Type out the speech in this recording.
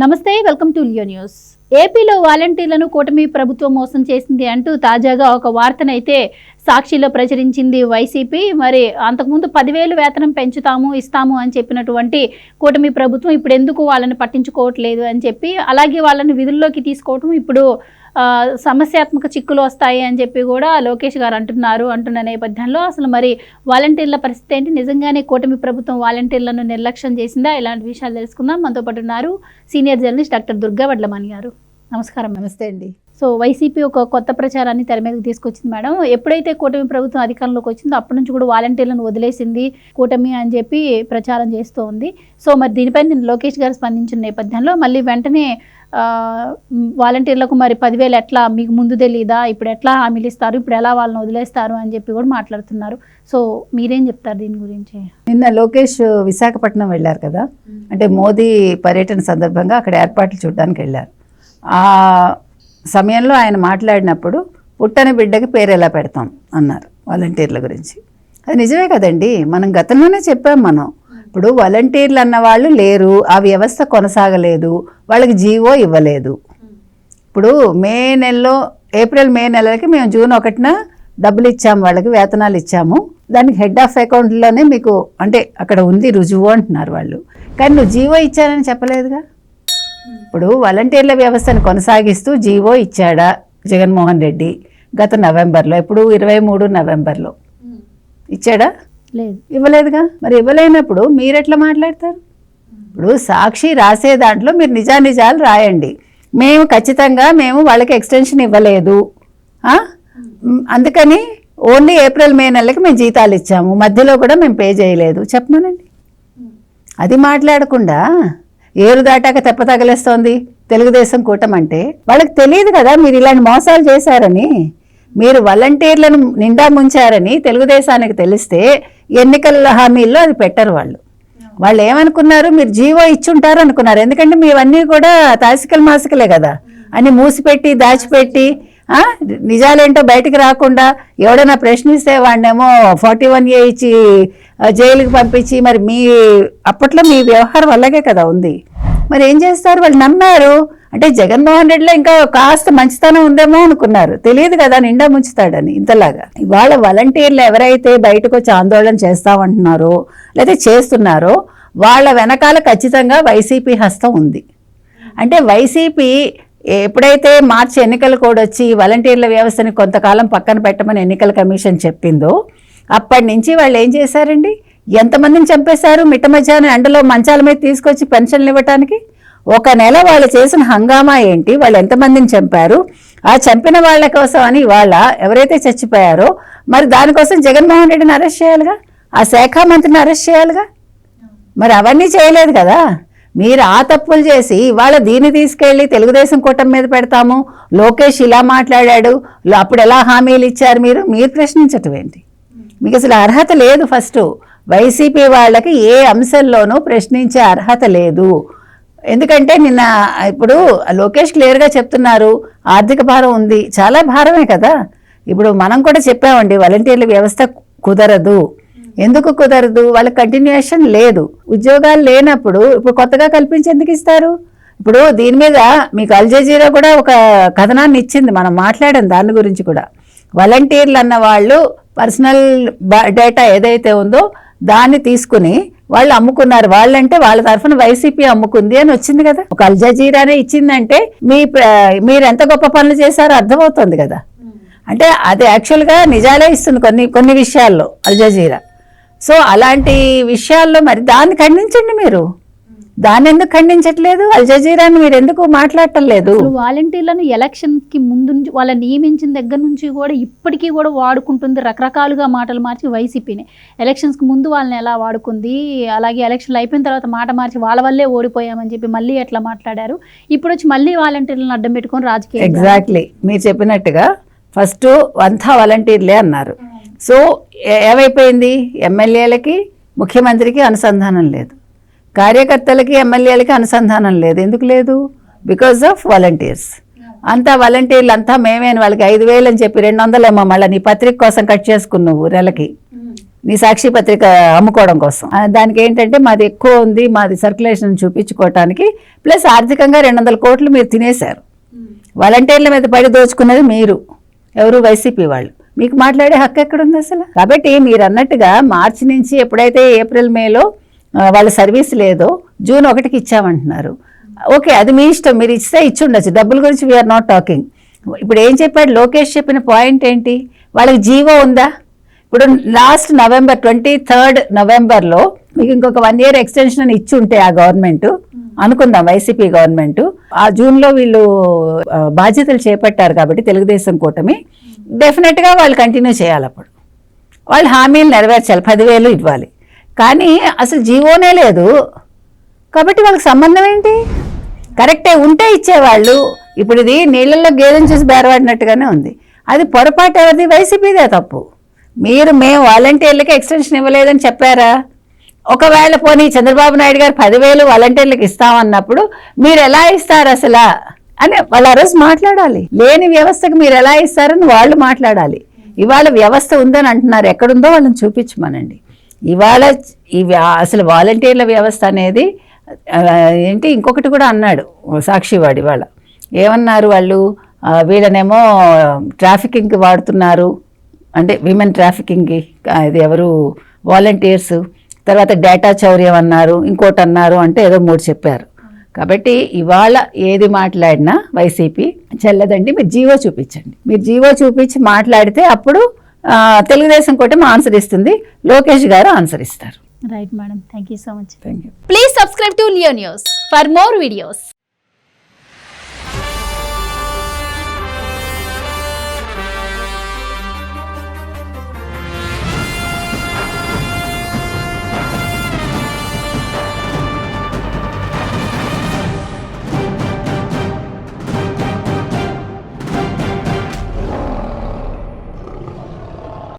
నమస్తే, welcome to Leo news. ఏపీలో వాలంటీర్లను కూటమి ప్రభుత్వం మోసం చేసింది అంటూ తాజాగా ఒక వార్తనైతే సాక్షిలో ప్రచురించింది వైసీపీ. మరి అంతకుముందు 10,000 వేతనం పెంచుతాము ఇస్తాము అని చెప్పినటువంటి కూటమి ప్రభుత్వం ఇప్పుడు ఎందుకు వాళ్ళని పట్టించుకోవట్లేదు అని చెప్పి, అలాగే వాళ్ళని విధుల్లోకి తీసుకోవటం ఇప్పుడు సమస్యాత్మక చిక్కులు వస్తాయి అని చెప్పి కూడా లోకేష్ గారు అంటున్న నేపథ్యంలో అసలు మరి వాలంటీర్ల పరిస్థితి ఏంటి? నిజంగానే కూటమి ప్రభుత్వం వాలంటీర్లను నిర్లక్ష్యం చేసిందా? ఇలాంటి విషయాలు తెలుసుకుందాం. మనతో పాటు ఉన్నారు senior journalist doctor Durga Vadlamani గారు. నమస్కారం. నమస్తే అండి. సో వైసీపీ ఒక కొత్త ప్రచారాన్ని తెర మీదకి తీసుకొచ్చింది మేడం. ఎప్పుడైతే కూటమి ప్రభుత్వం అధికారంలోకి వచ్చిందో అప్పటి నుంచి కూడా వాలంటీర్లను వదిలేసింది కూటమి అని చెప్పి ప్రచారం చేస్తూ ఉంది. సో మరి దీనిపై లోకేష్ గారు స్పందించిన నేపథ్యంలో మళ్ళీ వెంటనే వాలంటీర్లకు మరి 10,000 ఎట్లా, మీకు ముందు తెలీదా, ఇప్పుడు ఎట్లా హామీలు ఇస్తారు, ఇప్పుడు ఎలా వాళ్ళని వదిలేస్తారు అని చెప్పి కూడా మాట్లాడుతున్నారు. సో మీరేం చెప్తారు దీని గురించి? నిన్న లోకేష్ విశాఖపట్నం వెళ్ళారు కదా, అంటే మోదీ పర్యటన సందర్భంగా అక్కడ ఏర్పాట్లు చూడడానికి వెళ్ళారు. ఆ సమయంలో ఆయన మాట్లాడినప్పుడు పుట్టని బిడ్డకి పేరు ఎలా పెడతాం అన్నారు వాలంటీర్ల గురించి. అది నిజమే కదండి, మనం గతంలోనే చెప్పాం. మనం ఇప్పుడు వాలంటీర్లు అన్న వాళ్ళు లేరు, ఆ వ్యవస్థ కొనసాగలేదు, వాళ్ళకి జీవో ఇవ్వలేదు. ఇప్పుడు ఏప్రిల్ మే నెలలకి మేము జూన్ 1న డబ్బులు ఇచ్చాము, వాళ్ళకి వేతనాలు ఇచ్చాము, దానికి హెడ్ ఆఫ్ అకౌంట్లోనే మీకు అంటే అక్కడ ఉంది రుజువు అంటున్నారు వాళ్ళు. కానీ నువ్వు జీవో ఇచ్చానని చెప్పలేదుగా. ఇప్పుడు వాలంటీర్ల వ్యవస్థను కొనసాగిస్తూ జీవో ఇచ్చాడా జగన్మోహన్ రెడ్డి గత నవంబర్లో, ఇప్పుడు 23 నవంబర్లో ఇచ్చాడా? లేదు, ఇవ్వలేదుగా. మరి ఇవ్వలేనప్పుడు మీరెట్లా మాట్లాడతారు? ఇప్పుడు సాక్షి రాసే దాంట్లో మీరు నిజాలు రాయండి. ఖచ్చితంగా మేము వాళ్ళకి ఎక్స్టెన్షన్ ఇవ్వలేదు, అందుకని ఓన్లీ ఏప్రిల్ మే నెలలకి మేము జీతాలు ఇచ్చాము, మధ్యలో కూడా మేము పే చేయలేదు చెప్పమనండి. అది మాట్లాడకుండా ఏరు దాటాక తెప్ప తగలేస్తోంది తెలుగుదేశం కూటమి అంటే. వాళ్ళకి తెలియదు కదా మీరు ఇలాంటి మోసాలు చేశారని, మీరు వాలంటీర్లను నిండా ముంచారని తెలుగుదేశానికి తెలిస్తే ఎన్నికల హామీల్లో అది పెట్టరు. వాళ్ళు ఏమనుకున్నారు, మీరు జీవో ఇచ్చుంటారు అనుకున్నారు. ఎందుకంటే మీవన్నీ కూడా మాసికలే కదా అని మూసిపెట్టి దాచిపెట్టి నిజాలేంటో బయటికి రాకుండా ఎవడైనా ప్రశ్నిస్తే వాడినేమో 41A ఇచ్చి జైలుకి పంపించి, మరి అప్పట్లో మీ వ్యవహారం అలాగే కదా ఉంది. మరి ఏం చేస్తారు? వాళ్ళు నమ్మారు అంటే జగన్మోహన్ రెడ్డిలో ఇంకా కాస్త మంచితనం ఉందేమో అనుకున్నారు. తెలియదు కదా నిండా ముంచుతాడని ఇంతలాగా. ఇవాళ వాలంటీర్లు ఎవరైతే బయటకు వచ్చి ఆందోళన చేస్తామంటున్నారో లేదా చేస్తున్నారో వాళ్ళ వెనకాల ఖచ్చితంగా వైసీపీ హస్తం ఉంది. అంటే వైసీపీ ఎప్పుడైతే మార్చి ఎన్నికలు కూడా వచ్చి వాలంటీర్ల వ్యవస్థని కొంతకాలం పక్కన పెట్టమని ఎన్నికల కమిషన్ చెప్పిందో అప్పటి నుంచి వాళ్ళు ఏం చేశారండి? ఎంతమందిని చంపేశారు? మిట్ట మధ్యాహ్నం ఎండలో మంచాల మీద తీసుకొచ్చి పెన్షన్లు ఇవ్వటానికి. ఒక నెల వాళ్ళు చేసిన హంగామా ఏంటి? వాళ్ళు ఎంతమందిని చంపారు? ఆ చంపిన వాళ్ళ కోసం అని వాళ్ళ ఎవరైతే చచ్చిపోయారో మరి దానికోసం జగన్మోహన్ రెడ్డిని అరెస్ట్ చేయాలిగా, ఆ శాఖ మంత్రిని అరెస్ట్ చేయాలిగా. మరి అవన్నీ చేయలేదు కదా. మీరు ఆ తప్పులు చేసి వాళ్ళ దీన్ని తీసుకెళ్ళి తెలుగుదేశం కూటమి మీద పెడతాము, లోకేష్ ఇలా మాట్లాడాడు, అప్పుడు ఎలా హామీలు ఇచ్చారు మీరు ప్రశ్నించటం ఏంటి? మీకు అసలు అర్హత లేదు. ఫస్ట్ వైసీపీ వాళ్ళకి ఏ అంశంలోనూ ప్రశ్నించే అర్హత లేదు. ఎందుకంటే ఇప్పుడు లోకేష్ క్లియర్గా చెప్తున్నారు, ఆర్థిక భారం ఉంది, చాలా భారమే కదా. ఇప్పుడు మనం కూడా చెప్పామండి, వాలంటీర్ల వ్యవస్థ కుదరదు. ఎందుకు కుదరదు? వాళ్ళకి కంటిన్యూషన్ లేదు. ఉద్యోగాలు లేనప్పుడు ఇప్పుడు కొత్తగా కల్పించి ఎందుకు ఇస్తారు? ఇప్పుడు దీని మీద మీకు అల్ జజీరా కూడా ఒక కథనాన్ని ఇచ్చింది, మనం మాట్లాడాం దాని గురించి కూడా. వాలంటీర్లు అన్న వాళ్ళు పర్సనల్ డేటా ఏదైతే ఉందో దాన్ని తీసుకుని వాళ్ళు అమ్ముకున్నారు. వాళ్ళంటే వాళ్ళ తరఫున వైసీపీ అమ్ముకుంది అని వచ్చింది కదా. ఒక అల్ జజీరానే ఇచ్చిందంటే మీరు ఎంత గొప్ప పనులు చేశారో అర్థమవుతుంది కదా. అంటే అది యాక్చువల్గా నిజాలే ఇస్తుంది కొన్ని విషయాల్లో అల్ జజీరా. సో అలాంటి విషయాల్లో మరి దాన్ని ఖండించండి. మీరు దాన్ని ఎందుకు ఖండించట్లేదు? అల్ జజీరాని మీరు ఎందుకు మాట్లాడటం లేదు? వాలంటీర్లను ఎలక్షన్కి ముందు నుంచి వాళ్ళని నియమించిన దగ్గర నుంచి కూడా ఇప్పటికీ కూడా వాడుకుంటుంది, రకరకాలుగా మాటలు మార్చి వైసీపీని. ఎలక్షన్స్కి ముందు వాళ్ళని ఎలా వాడుకుంది, అలాగే ఎలక్షన్లు అయిపోయిన తర్వాత మాట మార్చి వాళ్ళ వల్లే ఓడిపోయామని చెప్పి మళ్ళీ ఎట్లా మాట్లాడారు, ఇప్పుడు వచ్చి మళ్ళీ వాలంటీర్లను అడ్డం పెట్టుకొని రాజకీయం. ఎగ్జాక్ట్లీ మీరు చెప్పినట్టుగా ఫస్ట్ అంతా వాలంటీర్లే అన్నారు. సో ఏమైపోయింది? ఎమ్మెల్యేలకి ముఖ్యమంత్రికి అనుసంధానం లేదు, కార్యకర్తలకి ఎమ్మెల్యేలకి అనుసంధానం లేదు. ఎందుకు లేదు? Because of volunteers. అంతా వాలంటీర్లు అంతా మేమేని వాళ్ళకి 5,000 అని చెప్పి 200 ఏమో మళ్ళీ నీ పత్రిక కోసం కట్ చేసుకున్నావు నెలకి. నీ సాక్షి పత్రిక అమ్ముకోవడం కోసం దానికి ఏంటంటే మాది ఎక్కువ ఉంది, మాది సర్క్యులేషన్ చూపించుకోవటానికి, ప్లస్ ఆర్థికంగా 200 కోట్లు మీరు తినేశారు. వాలంటీర్ల మీద పడి దోచుకున్నది మీరు, ఎవరు వైసీపీ వాళ్ళు. మీకు మాట్లాడే హక్కు ఎక్కడుంది అసలు? కాబట్టి మీరు అన్నట్టుగా మార్చి నుంచి ఎప్పుడైతే ఏప్రిల్ మేలో వాళ్ళ సర్వీస్ లేదో జూన్ 1కి ఇచ్చామంటున్నారు. ఓకే, అది మీ ఇష్టం, మీరు ఇస్తే ఇచ్చి ఉండొచ్చు, డబ్బుల గురించి వీఆర్ నాట్ టాకింగ్. ఇప్పుడు ఏం చెప్పాడు లోకేష్? చెప్పిన పాయింట్ ఏంటి? వాళ్ళకి జీవో ఉందా? ఇప్పుడు లాస్ట్ నవంబర్ 23 నవంబర్లో మీకు ఇంకొక 1 year ఎక్స్టెన్షన్ అని ఇచ్చి ఉంటే ఆ గవర్నమెంట్ అనుకుందాం, వైసీపీ గవర్నమెంట్, ఆ జూన్లో వీళ్ళు బాధ్యతలు చేపట్టారు కాబట్టి తెలుగుదేశం కూటమి, డెఫినెట్గా వాళ్ళు కంటిన్యూ చేయాలి. అప్పుడు వాళ్ళు హామీలు నెరవేర్చాలి, 10,000 ఇవ్వాలి. కానీ అసలు జీవోనే లేదు కాబట్టి వాళ్ళకి సంబంధం ఏంటి? కరెక్టే ఉంటే ఇచ్చేవాళ్ళు. ఇప్పుడు ఇది నీళ్ళల్లో గేదెని చూసి బేరవాడినట్టుగానే ఉంది. అది పొరపాటు ఎవరిది? వైసీపీదే తప్పు. మేము వాలంటీర్లకి ఎక్స్టెన్షన్ ఇవ్వలేదని చెప్పారా? ఒకవేళ పోనీ చంద్రబాబు నాయుడు గారు 10,000 వాలంటీర్లకు ఇస్తామన్నప్పుడు మీరు ఎలా ఇస్తారు అసలు అని వాళ్ళు ఆ రోజు మాట్లాడాలి. లేని వ్యవస్థకు మీరు ఎలా ఇస్తారని వాళ్ళు మాట్లాడాలి. ఇవాళ వ్యవస్థ ఉందని అంటున్నారు, ఎక్కడుందో వాళ్ళని చూపించమనండి. ఇవాళ అసలు వాలంటీర్ల వ్యవస్థ అనేది ఏంటి? ఇంకొకటి కూడా అన్నాడు సాక్షివాడి వాళ్ళ, ఏమన్నారు వాళ్ళు? వీళ్ళనేమో ట్రాఫికింగ్కి వాడుతున్నారు, అంటే విమెన్ ట్రాఫికింగ్కి, ఇది ఎవరు వాలంటీర్స్, తర్వాత డేటా చౌర్యం అన్నారు, ఇంకోటి అన్నారు, అంటే ఏదో 3 చెప్పారు. కాబట్టి ఇవాళ ఏది మాట్లాడినా వైసీపీ చెల్లదండి. మీరు జీవో చూపించండి, మీరు జీవో చూపించి మాట్లాడితే అప్పుడు తెలుగుదేశం కూటమి ఆన్సర్ ఇస్తుంది, లోకేష్ గారు ఆన్సర్ ఇస్తారు. Right madam, thank you so much. Thank you. Please subscribe to Leo news for more videos.